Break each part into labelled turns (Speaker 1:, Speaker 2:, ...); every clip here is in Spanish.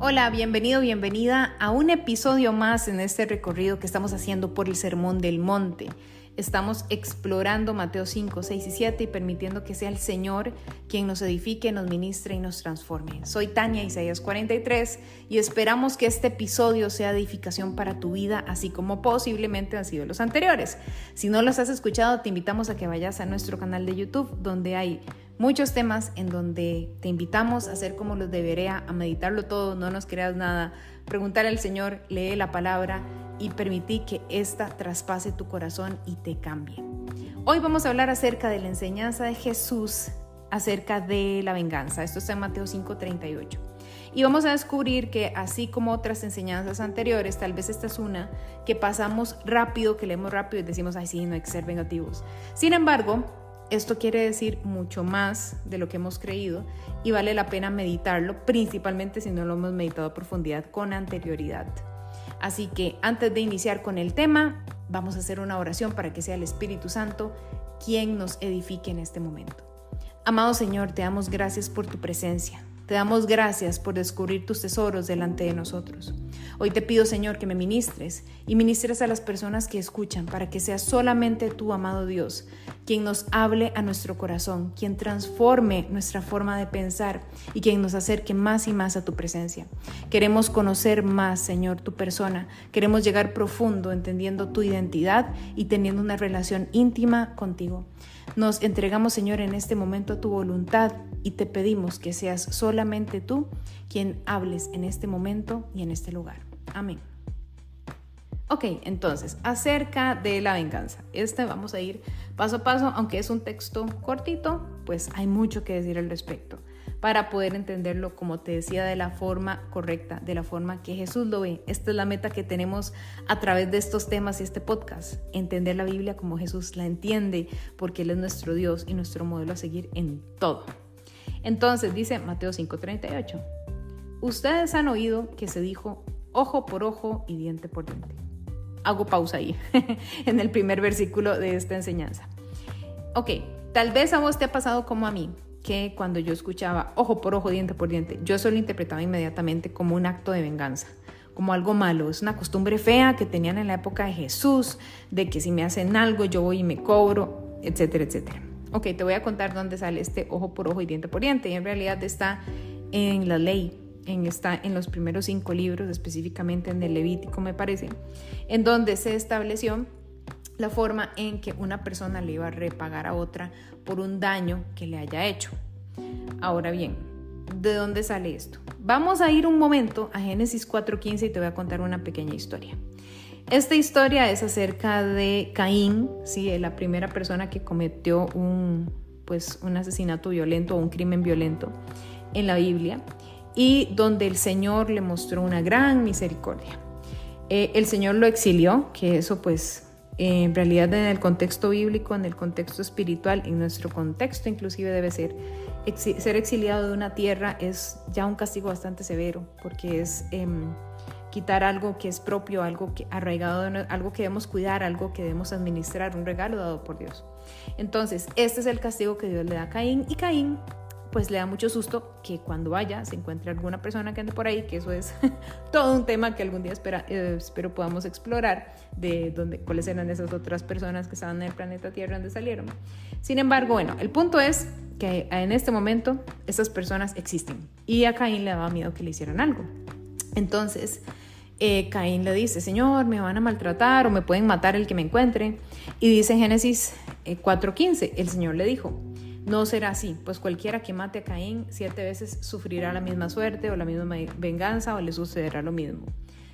Speaker 1: Hola, bienvenido, bienvenida a un episodio más en este recorrido que estamos haciendo por el Sermón del Monte. Estamos explorando Mateo 5, 6 y 7 y permitiendo que sea el Señor quien nos edifique, nos ministre y nos transforme. Soy Tania, Isaías 43, y esperamos que este episodio sea edificación para tu vida, así como posiblemente han sido los anteriores. Si no los has escuchado, te invitamos a que vayas a nuestro canal de YouTube, donde hay muchos temas en donde te invitamos a hacer como los de Berea, a meditarlo todo, no nos creas nada, preguntar al Señor, lee la palabra y permití que esta traspase tu corazón y te cambie. Hoy vamos a hablar acerca de la enseñanza de Jesús acerca de la venganza. Esto está en Mateo 5:38. Y vamos a descubrir que así como otras enseñanzas anteriores, tal vez esta es una que pasamos rápido, que leemos rápido y decimos, ay sí, no hay que ser vengativos. Sin embargo, esto quiere decir mucho más de lo que hemos creído y vale la pena meditarlo, principalmente si no lo hemos meditado a profundidad con anterioridad. Así que antes de iniciar con el tema, vamos a hacer una oración para que sea el Espíritu Santo quien nos edifique en este momento. Amado Señor, te damos gracias por tu presencia. Te damos gracias por descubrir tus tesoros delante de nosotros. Hoy te pido, Señor, que me ministres y ministres a las personas que escuchan para que sea solamente tú, amado Dios, quien nos hable a nuestro corazón, quien transforme nuestra forma de pensar y quien nos acerque más y más a tu presencia. Queremos conocer más, Señor, tu persona. Queremos llegar profundo entendiendo tu identidad y teniendo una relación íntima contigo. Nos entregamos, Señor, en este momento a tu voluntad y te pedimos que seas solamente tú quien hables en este momento y en este lugar. Amén. Ok, entonces, acerca de la venganza. Vamos a ir paso a paso, aunque es un texto cortito, pues hay mucho que decir al respecto para poder entenderlo, como te decía, de la forma correcta, de la forma que Jesús lo ve. Esta es la meta que tenemos a través de estos temas y este podcast, entender la Biblia como Jesús la entiende, porque Él es nuestro Dios y nuestro modelo a seguir en todo. Entonces dice Mateo 5:38, ustedes han oído que se dijo ojo por ojo y diente por diente. Hago pausa ahí, en el primer versículo de esta enseñanza. Ok, tal vez a vos te ha pasado como a mí, que cuando yo escuchaba ojo por ojo, diente por diente, yo eso lo interpretaba inmediatamente como un acto de venganza, como algo malo. Es una costumbre fea que tenían en la época de Jesús, de que si me hacen algo yo voy y me cobro, etcétera, etcétera. Ok, te voy a contar dónde sale este ojo por ojo y diente por diente, y en realidad está en la ley. Está en los primeros 5 libros, específicamente en el Levítico, me parece, en donde se estableció la forma en que una persona le iba a repagar a otra por un daño que le haya hecho. Ahora bien, ¿de dónde sale esto? Vamos a ir un momento a Génesis 4:15 y te voy a contar una pequeña historia. Esta historia es acerca de Caín, ¿sí? La primera persona que cometió un asesinato violento o un crimen violento en la Biblia, y donde el Señor le mostró una gran misericordia. El Señor lo exilió, que eso pues en realidad en el contexto bíblico, en el contexto espiritual, en nuestro contexto inclusive debe ser exiliado de una tierra es ya un castigo bastante severo, porque es quitar algo que es propio, algo que arraigado, algo que debemos cuidar, algo que debemos administrar, un regalo dado por Dios. Entonces este es el castigo que Dios le da a Caín, y Caín pues le da mucho susto que cuando vaya se encuentre alguna persona que ande por ahí, que eso es todo un tema que algún día espero podamos explorar, de cuáles eran esas otras personas que estaban en el planeta Tierra, donde salieron. Sin embargo, bueno, el punto es que en este momento estas personas existen y a Caín le daba miedo que le hicieran algo. Entonces Caín le dice, Señor, me van a maltratar o me pueden matar el que me encuentre, y dice en Génesis 4:15, el Señor le dijo, no será así, pues cualquiera que mate a Caín 7 veces sufrirá la misma suerte o la misma venganza o le sucederá lo mismo.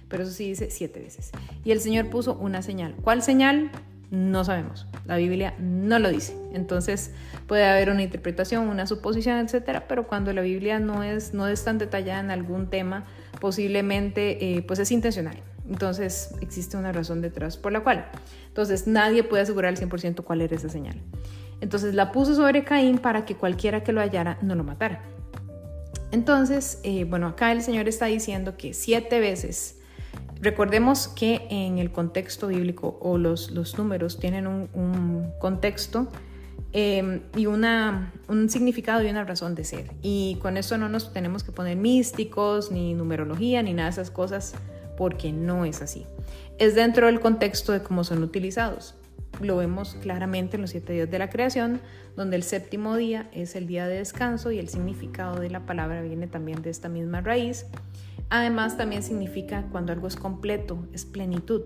Speaker 1: Pero eso sí dice 7 veces. Y el Señor puso una señal. ¿Cuál señal? No sabemos. La Biblia no lo dice. Entonces puede haber una interpretación, una suposición, etcétera. Pero cuando la Biblia no es tan detallada en algún tema, posiblemente pues es intencional. Entonces existe una razón detrás por la cual. Entonces nadie puede asegurar al 100% cuál era esa señal. Entonces la puso sobre Caín para que cualquiera que lo hallara no lo matara. Entonces, acá el Señor está diciendo que 7 veces, recordemos que en el contexto bíblico o los números tienen un contexto y un significado y una razón de ser. Y con esto no nos tenemos que poner místicos, ni numerología, ni nada de esas cosas, porque no es así. Es dentro del contexto de cómo son utilizados. Lo vemos claramente en los 7 días de la creación, donde el séptimo día es el día de descanso y el significado de la palabra viene también de esta misma raíz. Además, también significa cuando algo es completo, es plenitud.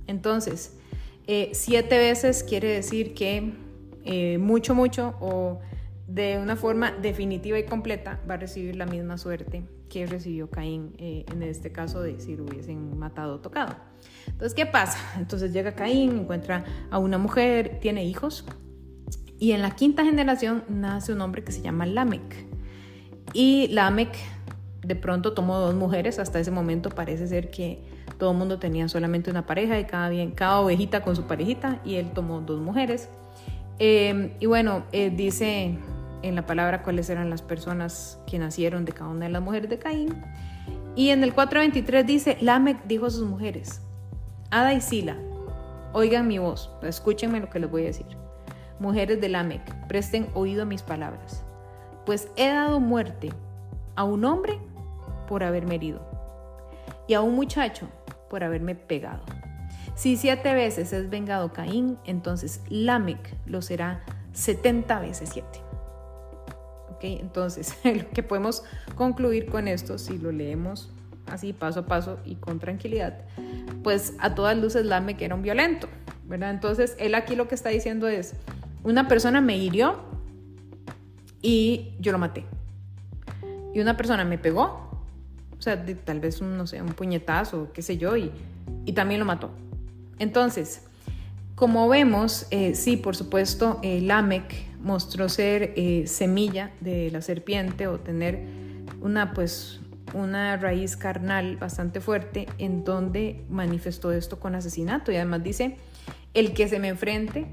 Speaker 1: Entonces, 7 veces quiere decir que mucho o de una forma definitiva y completa va a recibir la misma suerte que recibió Caín, en este caso de si lo hubiesen matado o tocado. Entonces, ¿qué pasa? Entonces llega Caín, encuentra a una mujer, tiene hijos, y en la 5ª generación nace un hombre que se llama Lamec. Y Lamec de pronto tomó 2 mujeres. Hasta ese momento parece ser que todo el mundo tenía solamente una pareja y cada ovejita con su parejita, y él tomó 2 mujeres. Y bueno, dice en la palabra cuáles eran las personas que nacieron de cada una de las mujeres de Caín. Y en el 4:23 dice: Lamec dijo a sus mujeres, Ada y Sila, oigan mi voz, escúchenme lo que les voy a decir. Mujeres de Lamec, presten oído a mis palabras, pues he dado muerte a un hombre por haberme herido y a un muchacho por haberme pegado. Si 7 veces es vengado Caín, entonces Lamec lo será 70 veces 7. ¿Ok? Entonces, lo que podemos concluir con esto, si lo leemos así paso a paso y con tranquilidad, pues a todas luces Lamec era un violento, ¿verdad? Entonces, él aquí lo que está diciendo es: una persona me hirió y yo lo maté. Y una persona me pegó, o sea, tal vez un puñetazo, qué sé yo, y también lo mató. Entonces, como vemos, sí, por supuesto, Lamec mostró ser semilla de la serpiente, o tener una raíz carnal bastante fuerte, en donde manifestó esto con asesinato. Y además dice: el que se me enfrente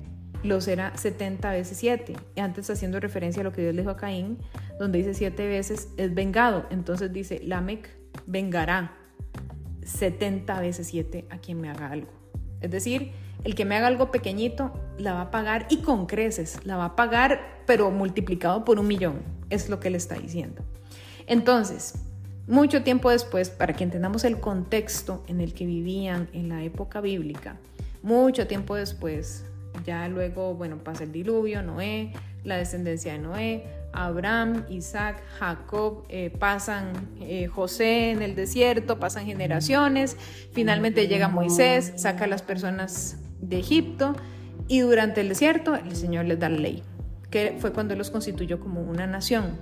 Speaker 1: lo será 70 veces 7. Y antes, haciendo referencia a lo que Dios le dijo a Caín, donde dice 7 veces es vengado. Entonces dice: Lamec vengará 70 veces 7 a quien me haga algo. Es decir, el que me haga algo pequeñito la va a pagar, y con creces la va a pagar, pero multiplicado por 1.000.000. Es lo que él está diciendo. Entonces, mucho tiempo después, para que entendamos el contexto en el que vivían en la época bíblica, mucho tiempo después, ya luego, pasa el diluvio, Noé, la descendencia de Noé, Abraham, Isaac, Jacob, pasan José en el desierto, pasan generaciones, finalmente llega Moisés, saca a las personas de Egipto, y durante el desierto el Señor les da la ley, que fue cuando los constituyó como una nación.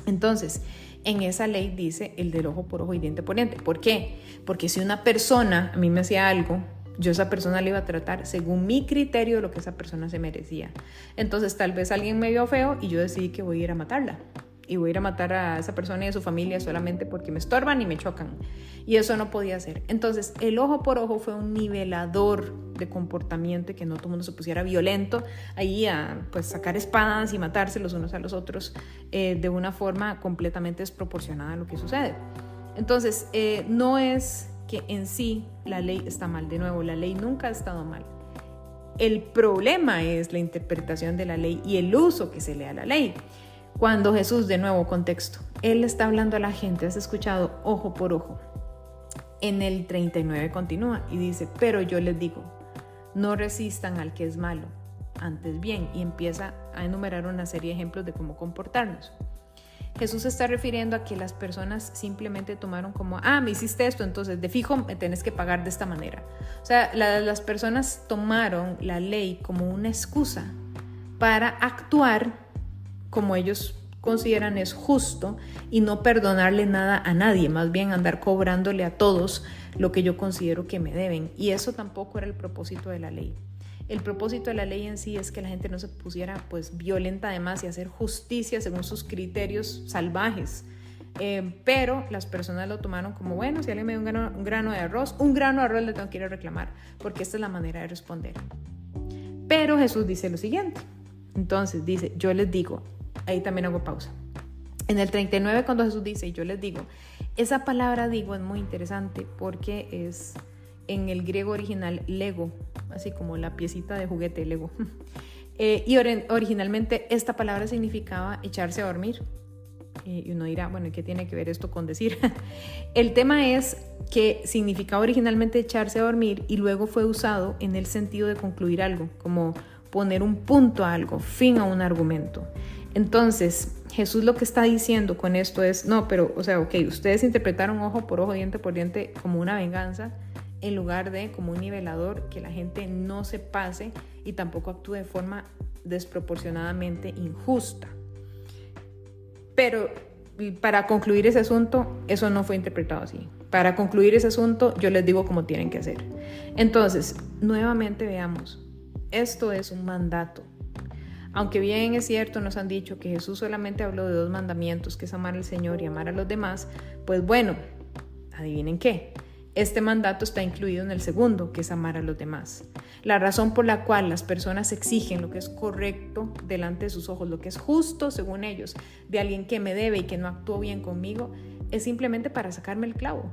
Speaker 1: Entonces, en esa ley dice el del ojo por ojo y diente por diente. ¿Por qué? Porque si una persona a mí me hacía algo, yo a esa persona le iba a tratar según mi criterio lo que esa persona se merecía. Entonces, tal vez alguien me vio feo y yo decidí que voy a ir a matarla. Y voy a ir a matar a esa persona y a su familia solamente porque me estorban y me chocan. Y eso no podía ser. Entonces, el ojo por ojo fue un nivelador de comportamiento, y que no todo el mundo se pusiera violento ahí a sacar espadas y matarse los unos a los otros de una forma completamente desproporcionada a lo que sucede. Entonces, no es que en sí la ley está mal. De nuevo, la ley nunca ha estado mal. El problema es la interpretación de la ley y el uso que se le da a la ley. Cuando Jesús, de nuevo, contexto, él está hablando a la gente, has escuchado ojo por ojo. En el 39 continúa y dice: pero yo les digo, no resistan al que es malo, antes bien, y empieza a enumerar una serie de ejemplos de cómo comportarnos. Jesús se está refiriendo a que las personas simplemente tomaron como: me hiciste esto, entonces de fijo me tenés que pagar de esta manera. O sea, las personas tomaron la ley como una excusa para actuar como ellos consideran es justo, y no perdonarle nada a nadie, más bien andar cobrándole a todos lo que yo considero que me deben. Y eso tampoco era el propósito de la ley. El propósito de la ley en sí es que la gente no se pusiera violenta además, y hacer justicia según sus criterios salvajes. Pero las personas lo tomaron como: bueno, si alguien me da un grano de arroz le tengo que ir a reclamar, porque esta es la manera de responder. Pero Jesús dice lo siguiente. Entonces dice: yo les digo, ahí también hago pausa. En el 39, cuando Jesús dice: y yo les digo, esa palabra digo es muy interesante, porque es en el griego original lego, así como la piecita de juguete Lego, Y originalmente esta palabra significaba echarse a dormir. Y uno dirá, bueno, ¿qué tiene que ver esto con decir? El tema es que significaba originalmente echarse a dormir y luego fue usado en el sentido de concluir algo, como poner un punto a algo, fin a un argumento. Entonces, Jesús lo que está diciendo con esto es, no, pero, o sea, ok, ustedes interpretaron ojo por ojo, diente por diente como una venganza, en lugar de como un nivelador, que la gente no se pase y tampoco actúe de forma desproporcionadamente injusta. Pero para concluir ese asunto, eso no fue interpretado así. Para concluir ese asunto, yo les digo cómo tienen que hacer. Entonces, nuevamente veamos, esto es un mandato. Aunque bien es cierto, nos han dicho que Jesús solamente habló de 2 mandamientos, que es amar al Señor y amar a los demás, pues bueno, adivinen qué. Este mandato está incluido en el segundo, que es amar a los demás. La razón por la cual las personas exigen lo que es correcto delante de sus ojos, lo que es justo según ellos, de alguien que me debe y que no actuó bien conmigo, es simplemente para sacarme el clavo.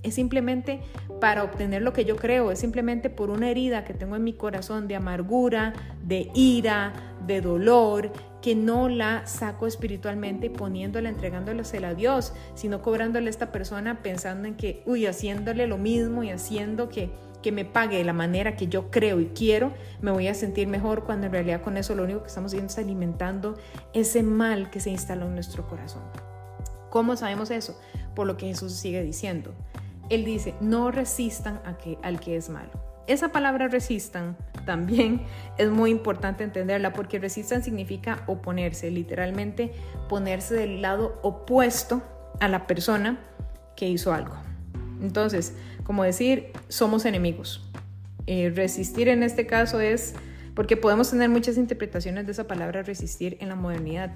Speaker 1: Es simplemente para obtener lo que yo creo, es simplemente por una herida que tengo en mi corazón de amargura, de ira, de dolor, que no la saco espiritualmente poniéndola, entregándosela a Dios, sino cobrándole a esta persona pensando en que, haciéndole lo mismo y haciendo que me pague de la manera que yo creo y quiero, me voy a sentir mejor, cuando en realidad con eso lo único que estamos haciendo es alimentando ese mal que se instaló en nuestro corazón. ¿Cómo sabemos eso? Por lo que Jesús sigue diciendo. Él dice, no resistan al que es malo. Esa palabra resistan también es muy importante entenderla, porque resistan significa oponerse, literalmente ponerse del lado opuesto a la persona que hizo algo. Entonces, como decir, somos enemigos. Resistir en este caso es, porque podemos tener muchas interpretaciones de esa palabra resistir en la modernidad,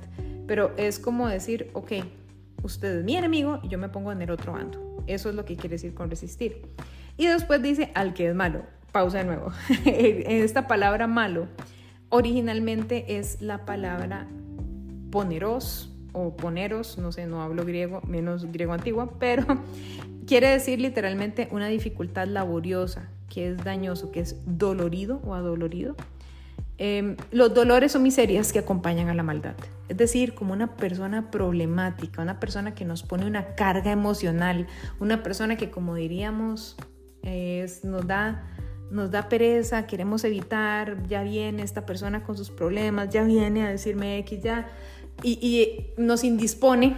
Speaker 1: pero es como decir, ok, usted es mi enemigo y yo me pongo en el otro bando. Eso es lo que quiere decir con resistir. Y después dice al que es malo. Pausa de nuevo. Esta palabra malo originalmente es la palabra poneros o poneros, no sé, no hablo griego, menos griego antiguo, pero quiere decir literalmente una dificultad laboriosa, que es dañoso, que es dolorido o adolorido. Los dolores son miserias que acompañan a la maldad, es decir, como una persona problemática, una persona que nos pone una carga emocional, una persona que, como diríamos, nos da pereza, queremos evitar, ya viene esta persona con sus problemas, ya viene a decirme X, ya, y nos indispone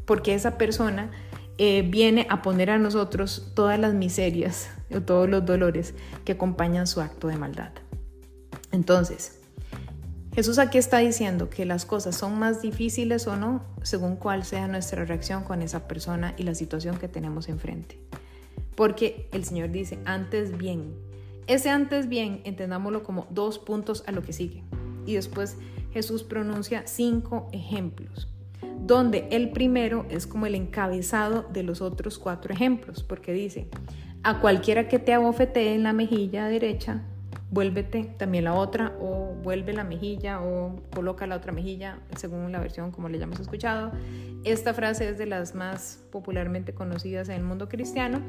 Speaker 1: porque esa persona viene a poner a nosotros todas las miserias o todos los dolores que acompañan su acto de maldad. Entonces, Jesús aquí está diciendo que las cosas son más difíciles o no según cuál sea nuestra reacción con esa persona y la situación que tenemos enfrente. Porque el Señor dice, antes bien. Ese antes bien, entendámoslo como 2 puntos a lo que sigue. Y después Jesús pronuncia 5 ejemplos, donde el primero es como el encabezado de los otros 4 ejemplos, porque dice, a cualquiera que te abofetee en la mejilla derecha, vuélvete también la otra, o vuelve la mejilla, o coloca la otra mejilla, según la versión como le hayamos escuchado. Esta frase es de las más popularmente conocidas en el mundo cristiano,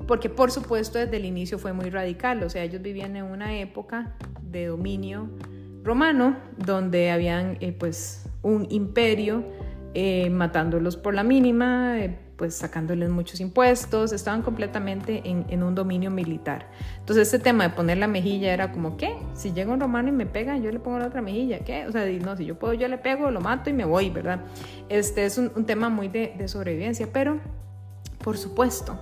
Speaker 1: porque por supuesto desde el inicio fue muy radical, o sea, ellos vivían en una época de dominio romano, donde habían pues un imperio matándolos por la mínima, pues sacándoles muchos impuestos, estaban completamente en un dominio militar. Entonces este tema de poner la mejilla era como, ¿qué? Si llega un romano y me pega, yo le pongo la otra mejilla, ¿qué? O sea, no, si yo puedo, yo le pego, lo mato y me voy, ¿verdad? Este es un tema muy de sobrevivencia, pero por supuesto,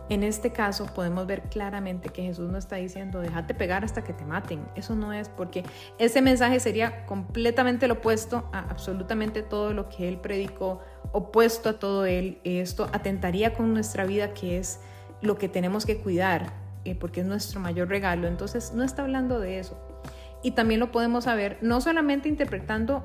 Speaker 1: en este caso podemos ver claramente que Jesús no está diciendo déjate pegar hasta que te maten. Eso no es, porque ese mensaje sería completamente lo opuesto a absolutamente todo lo que él predicó, opuesto a todo él. Esto atentaría con nuestra vida, que es lo que tenemos que cuidar, porque es nuestro mayor regalo. Entonces no está hablando de eso. Y también lo podemos saber no solamente interpretando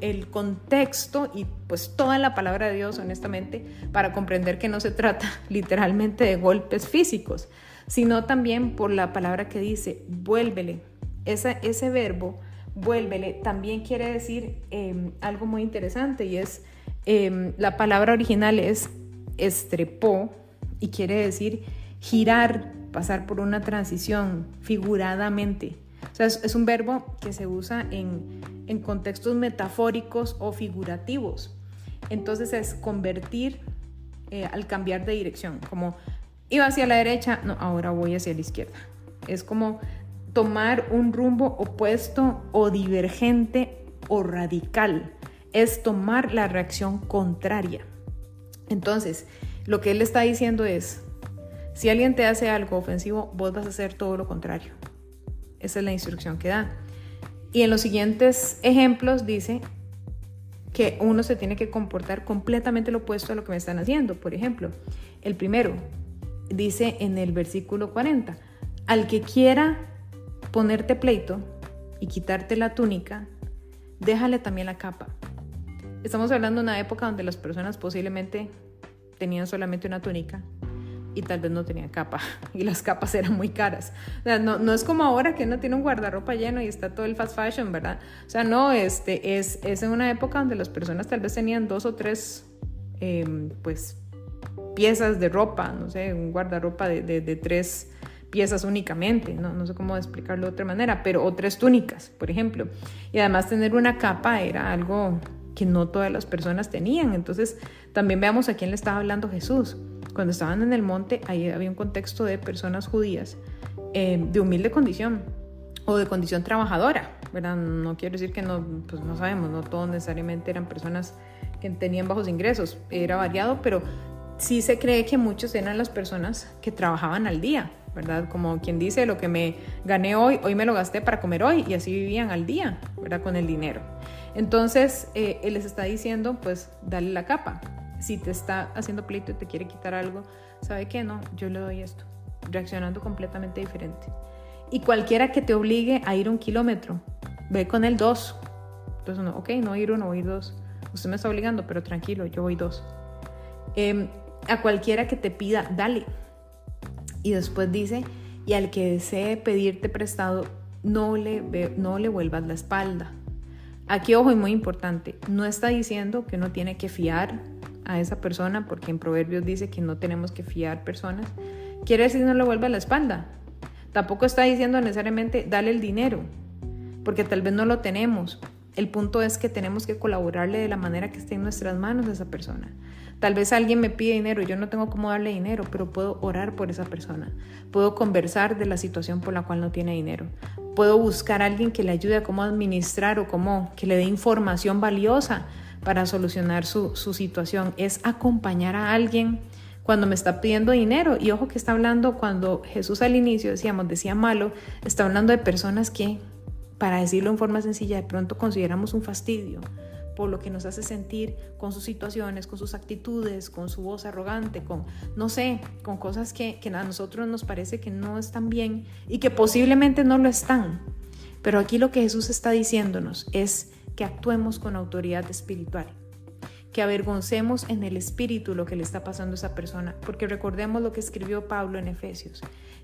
Speaker 1: el contexto y pues toda la palabra de Dios, honestamente, para comprender que no se trata literalmente de golpes físicos, sino también por la palabra que dice vuélvele. Ese verbo vuélvele también quiere decir algo muy interesante, y es la palabra original es estrepó y quiere decir girar, pasar por una transición figuradamente. O sea, es un verbo que se usa en contextos metafóricos o figurativos. Entonces es convertir al cambiar de dirección, como iba hacia la derecha, no, ahora voy hacia la izquierda. Es como tomar un rumbo opuesto o divergente o radical. Es tomar la reacción contraria. Entonces, lo que él está diciendo es, si alguien te hace algo ofensivo, vos vas a hacer todo lo contrario. Esa es la instrucción que da. Y en los siguientes ejemplos dice que uno se tiene que comportar completamente lo opuesto a lo que me están haciendo. Por ejemplo, el primero dice en el versículo 40, al que quiera ponerte pleito y quitarte la túnica, déjale también la capa. Estamos hablando de una época donde las personas posiblemente tenían solamente una túnica y tal vez no tenían capa, y las capas eran muy caras. O sea, no es como ahora que uno tiene un guardarropa lleno y está todo el fast fashion, ¿verdad? O sea, no, es en una época donde las personas tal vez tenían 2 o 3 pues piezas de ropa, no sé, un guardarropa de 3 piezas únicamente, no sé cómo explicarlo de otra manera, pero o 3 túnicas, por ejemplo. Y además tener una capa era algo que no todas las personas tenían. Entonces también veamos a quién le estaba hablando Jesús. Cuando estaban en el monte, ahí había un contexto de personas judías de humilde condición o de condición trabajadora, ¿verdad? No quiero decir que no, pues no sabemos, no todos necesariamente eran personas que tenían bajos ingresos, era variado, pero sí se cree que muchos eran las personas que trabajaban al día, ¿verdad? Como quien dice, lo que me gané hoy me lo gasté para comer hoy, y así vivían al día, ¿verdad? Con el dinero. Entonces, él les está diciendo, pues, dale la capa. Si te está haciendo pleito y te quiere quitar algo, ¿sabe qué? No, yo le doy esto, reaccionando completamente diferente. Y cualquiera que te obligue a ir 1 kilómetro, ve con él 2. Entonces, no, ok, no ir 1, voy ir 2. Usted me está obligando, pero tranquilo, yo voy 2. A cualquiera que te pida, dale. Y después dice, y al que desee pedirte prestado, no le vuelvas la espalda. Aquí, ojo, y muy importante, no está diciendo que uno tiene que fiar a esa persona, porque en Proverbios dice que no tenemos que fiar personas. Quiere decir no le vuelva la espalda. Tampoco está diciendo necesariamente dale el dinero, porque tal vez no lo tenemos. El punto es que tenemos que colaborarle de la manera que esté en nuestras manos a esa persona. Tal vez alguien me pide dinero, yo no tengo cómo darle dinero, pero puedo orar por esa persona. Puedo conversar de la situación por la cual no tiene dinero. Puedo buscar a alguien que le ayude a cómo administrar o cómo que le dé información valiosa para solucionar su situación. Es acompañar a alguien cuando me está pidiendo dinero. Y ojo que está hablando, cuando Jesús al inicio decía malo, está hablando de personas que, para decirlo en forma sencilla, de pronto consideramos un fastidio por lo que nos hace sentir con sus situaciones, con sus actitudes, con su voz arrogante, con cosas que a nosotros nos parece que no están bien y que posiblemente no lo están. Pero aquí lo que Jesús está diciéndonos es que actuemos con autoridad espiritual, que avergoncemos en el espíritu lo que le está pasando a esa persona, porque recordemos lo que escribió Pablo en Efesios,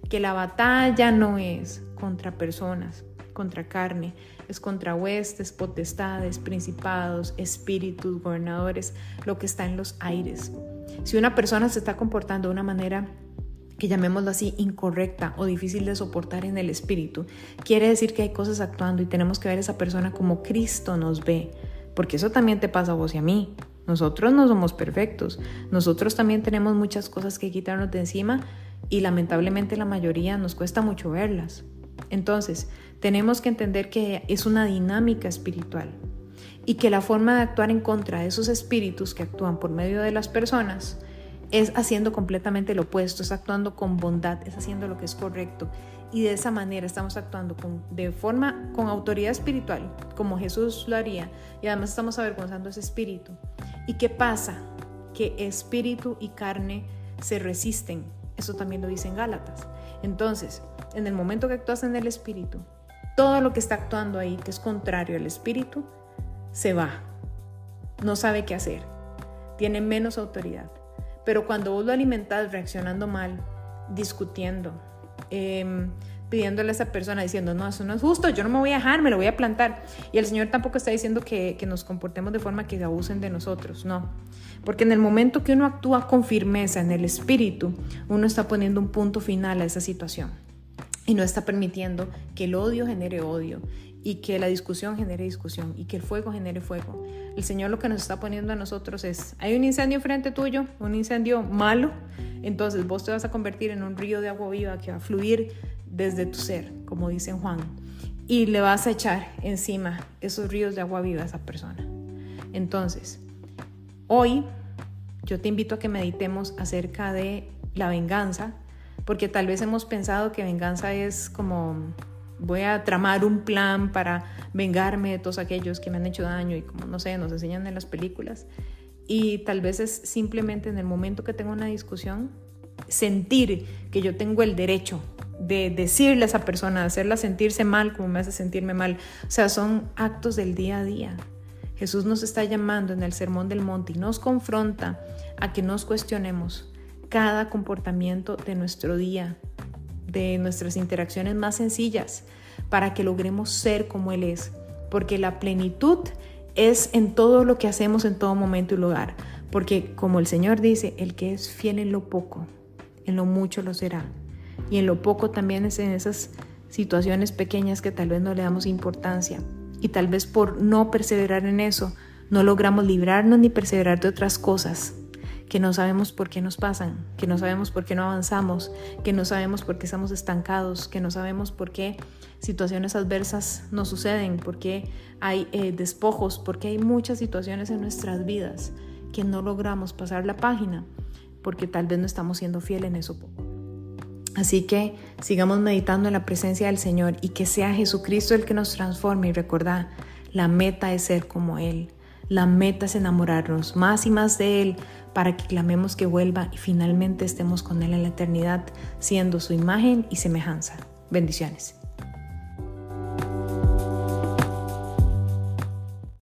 Speaker 1: que la batalla no es contra personas, contra carne, es contra huestes, potestades, principados, espíritus, gobernadores, lo que está en los aires. Si una persona se está comportando de una manera que llamémoslo así, incorrecta o difícil de soportar en el espíritu, quiere decir que hay cosas actuando y tenemos que ver a esa persona como Cristo nos ve, porque eso también te pasa a vos y a mí. Nosotros no somos perfectos, nosotros también tenemos muchas cosas que quitarnos de encima y lamentablemente la mayoría nos cuesta mucho verlas. Entonces, tenemos que entender que es una dinámica espiritual y que la forma de actuar en contra de esos espíritus que actúan por medio de las personas es haciendo completamente lo opuesto, es actuando con bondad, es haciendo lo que es correcto. Y de esa manera estamos actuando con autoridad espiritual, como Jesús lo haría, y además estamos avergonzando ese espíritu. ¿Y qué pasa? Que espíritu y carne se resisten. Eso también lo dice en Gálatas. Entonces, en el momento que actúas en el espíritu, todo lo que está actuando ahí, que es contrario al espíritu, se va. No sabe qué hacer. Tiene menos autoridad. Pero cuando vos lo alimentás reaccionando mal, discutiendo, pidiéndole a esa persona, diciendo, no, eso no es justo, yo no me voy a dejar, me lo voy a plantar. Y el Señor tampoco está diciendo que nos comportemos de forma que abusen de nosotros, no. Porque en el momento que uno actúa con firmeza en el espíritu, uno está poniendo un punto final a esa situación. y no está permitiendo que el odio genere odio y que la discusión genere discusión y que el fuego genere fuego. El Señor lo que nos está poniendo a nosotros es, hay un incendio frente tuyo, un incendio malo, entonces vos te vas a convertir en un río de agua viva que va a fluir desde tu ser, como dice Juan, y le vas a echar encima esos ríos de agua viva a esa persona. Entonces, hoy yo te invito a que meditemos acerca de la venganza, porque tal vez hemos pensado que venganza es como voy a tramar un plan para vengarme de todos aquellos que me han hecho daño y como no sé, nos enseñan en las películas, y tal vez es simplemente en el momento que tengo una discusión sentir que yo tengo el derecho de decirle a esa persona, de hacerla sentirse mal como me hace sentirme mal. O sea, son actos del día a día. Jesús nos está llamando en el Sermón del Monte y nos confronta a que nos cuestionemos cada comportamiento de nuestro día, de nuestras interacciones más sencillas, para que logremos ser como Él es, porque la plenitud es en todo lo que hacemos en todo momento y lugar, porque como el Señor dice, el que es fiel en lo poco, en lo mucho lo será, y en lo poco también es en esas situaciones pequeñas que tal vez no le damos importancia, y tal vez por no perseverar en eso, no logramos librarnos ni perseverar de otras cosas que no sabemos por qué nos pasan, que no sabemos por qué no avanzamos, que no sabemos por qué estamos estancados, que no sabemos por qué situaciones adversas nos suceden, por qué hay despojos, porque hay muchas situaciones en nuestras vidas que no logramos pasar la página, porque tal vez no estamos siendo fieles en eso poco. Así que sigamos meditando en la presencia del Señor y que sea Jesucristo el que nos transforme. Y recordad, la meta es ser como Él. La meta es enamorarnos más y más de Él para que clamemos que vuelva y finalmente estemos con Él en la eternidad, siendo su imagen y semejanza. Bendiciones.